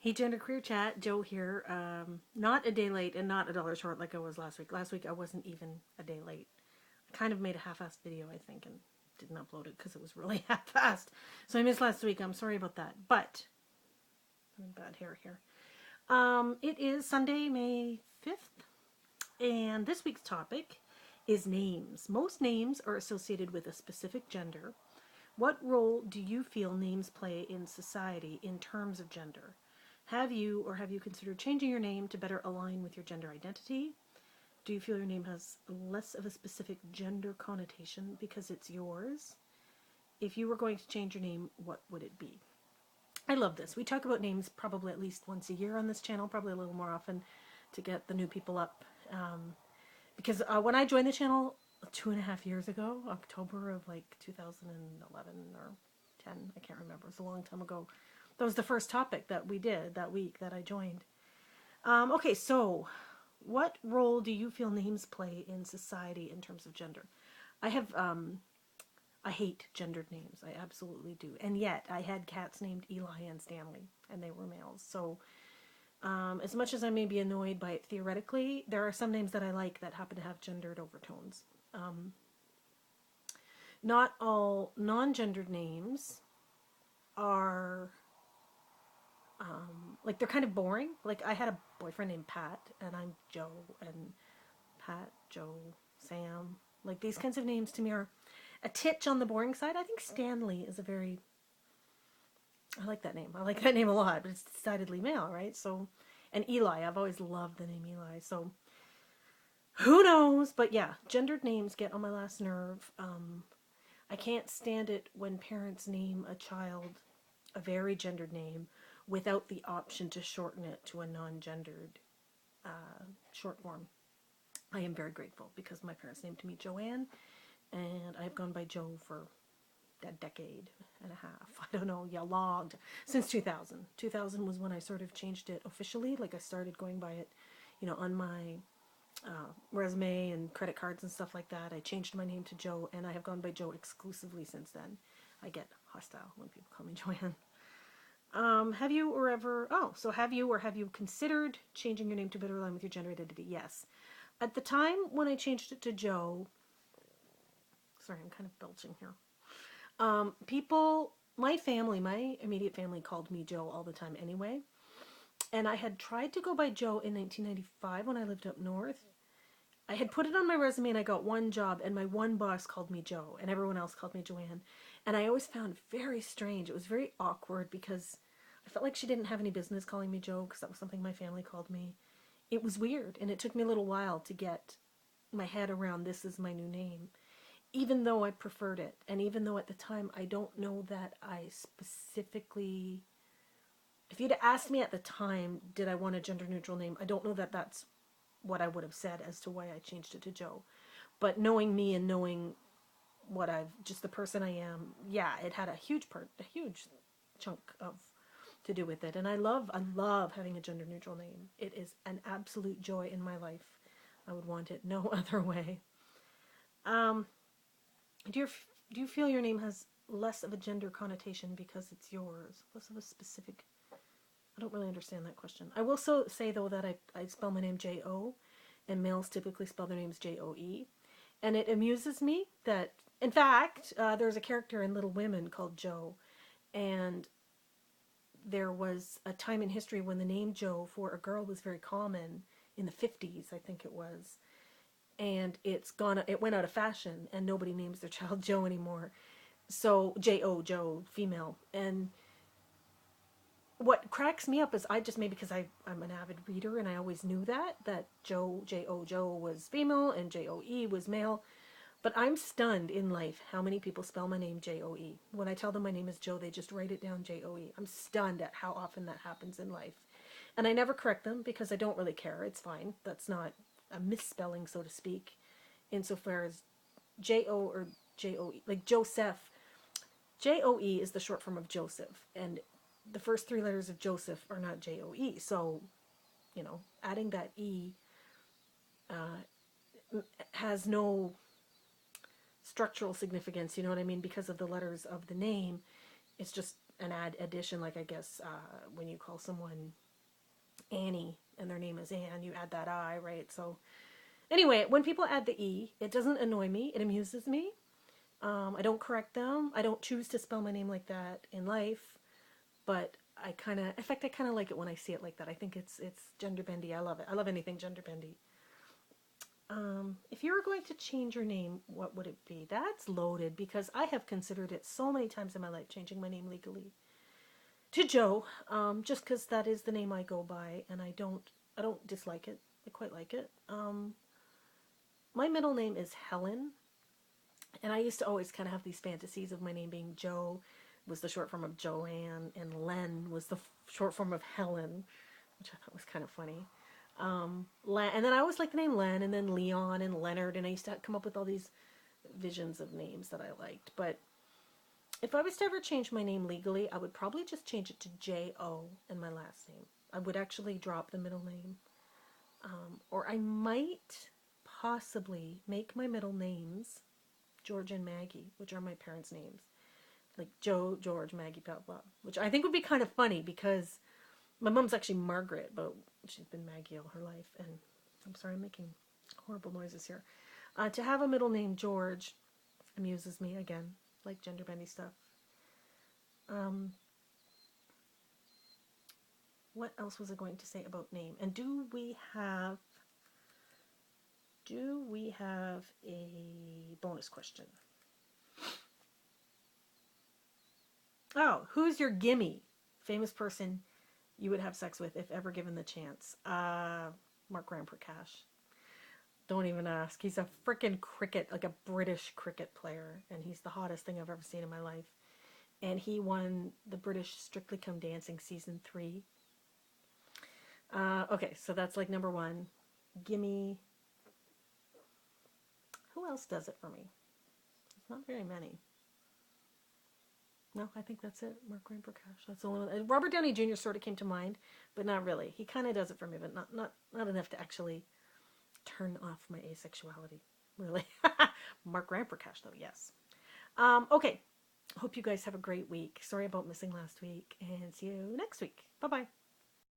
Hey, GenderqueerChat, Joe here. Not a day late and not a dollar short like I was last week. Last week I wasn't even a day late. I kind of made a half-assed video, I think, and didn't upload it because it was really half-assed. So I missed last week. I'm sorry about that. But I'm in bad hair here. It is Sunday, May 5th, and this week's topic is names. Most names are associated with a specific gender. What role do you feel names play in society in terms of gender? Have you considered changing your name to better align with your gender identity? Do you feel your name has less of a specific gender connotation because it's yours? If you were going to change your name, what would it be? I love this. We talk about names probably at least once a year on this channel, probably a little more often to get the new people up. Because when I joined the channel 2.5 years ago, October of like 2011 or 10, I can't remember. It was a long time ago. That was the first topic that we did that week that I joined. Okay, so what role do you feel names play in society in terms of gender? I hate gendered names. I absolutely do. And yet, I had cats named Eli and Stanley, and they were males. So, as much as I may be annoyed by it theoretically, there are some names that I like that happen to have gendered overtones. Not all non-gendered names are like they're kind of boring. Like I had a boyfriend named Pat, and I'm Joe, and Pat, Joe, Sam. Like these kinds of names to me are a titch on the boring side. I think Stanley is I like that name. I like that name a lot, but it's decidedly male, right? So, and Eli, I've always loved the name Eli. So, who knows? But yeah, gendered names get on my last nerve. I can't stand it when parents name a child a very gendered name without the option to shorten it to a non-gendered short form. I am very grateful because my parents named me Joanne, and I've gone by Joe for a decade and a half. I don't know, yeah, logged since 2000. 2000 was when I sort of changed it officially. Like I started going by it, on my resume and credit cards and stuff like that. I changed my name to Joe, and I have gone by Joe exclusively since then. I get hostile when people call me Joanne. Have you or have you considered changing your name to better align with your gender identity? Yes. At the time when I changed it to Joe, sorry, I'm kind of belching here. My immediate family called me Joe all the time anyway. And I had tried to go by Joe in 1995 when I lived up north. I had put it on my resume and I got one job, and my one boss called me Joe and everyone else called me Joanne. And I always found it very strange. It was very awkward because I felt like she didn't have any business calling me Joe because that was something my family called me. It was weird, and it took me a little while to get my head around this is my new name, even though I preferred it. And even though at the time I don't know that I specifically, if you'd asked me at the time, did I want a gender neutral name, I don't know that that's what I would have said as to why I changed it to Joe. But knowing me and knowing just the person I am, yeah, it had a huge chunk of to do with it. And I love having a gender neutral name. It is an absolute joy in my life. I would want it no other way. Do you feel your name has less of a gender connotation because it's yours? Less of a specific... I don't really understand that question. I will say, though, that I spell my name J-O, and males typically spell their names J-O-E. And it amuses me that, in fact, there's a character in Little Women called Joe, and there was a time in history when the name Joe for a girl was very common, in the 50s, I think it was. And it went out of fashion, and nobody names their child Joe anymore. So, J-O, Joe, female. And what cracks me up is maybe because I'm an avid reader and I always knew that Joe, J-O, Joe was female and J-O-E was male. But I'm stunned in life how many people spell my name J-O-E. When I tell them my name is Joe, they just write it down J-O-E. I'm stunned at how often that happens in life. And I never correct them because I don't really care. It's fine. That's not a misspelling, so to speak, insofar as J-O or J-O-E. Like Joseph, J-O-E is the short form of Joseph. And the first three letters of Joseph are not J-O-E. So, adding that E has no structural significance, you know what I mean? Because of the letters of the name, it's just an addition, like I guess when you call someone Annie and their name is Anne, you add that I, right? So anyway, when people add the E, it doesn't annoy me. It amuses me. I don't correct them. I don't choose to spell my name like that in life, but I kind of, in fact, I kind of like it when I see it like that. I think it's gender bendy. I love it. I love anything gender bendy. If you were going to change your name, what would it be? That's loaded because I have considered it so many times in my life, changing my name legally to Joe, just because that is the name I go by, and I don't dislike it. I quite like it. My middle name is Helen, and I used to always kind of have these fantasies of my name being Joe, was the short form of Joanne, and Len was the short form of Helen, which I thought was kind of funny. And then I always liked the name Len, and then Leon and Leonard, and I used to come up with all these visions of names that I liked. But if I was to ever change my name legally, I would probably just change it to J-O and my last name. I would actually drop the middle name. Or I might possibly make my middle names George and Maggie, which are my parents' names. Like Joe, George, Maggie, blah, blah. Which I think would be kind of funny because my mom's actually Margaret, but she's been Maggie all her life. And I'm sorry, I'm making horrible noises here. To have a middle name George amuses me again, like gender bendy stuff. What else was I going to say about name? And do we have a bonus question? Oh, who's your gimme? Famous person you would have sex with if ever given the chance? Mark Ramprakash. Don't even ask. He's a freaking cricket, like a British cricket player, and he's the hottest thing I've ever seen in my life. And he won the British Strictly Come Dancing season 3. Okay, so that's like number one. Gimme. Who else does it for me? It's not very many. No, I think that's it. Mark Ramprakash. That's the only one. Robert Downey Jr. sort of came to mind, but not really. He kind of does it for me, but not enough to actually turn off my asexuality. Really. Mark Ramprakash, though, yes. Okay. Hope you guys have a great week. Sorry about missing last week, and see you next week. Bye-bye.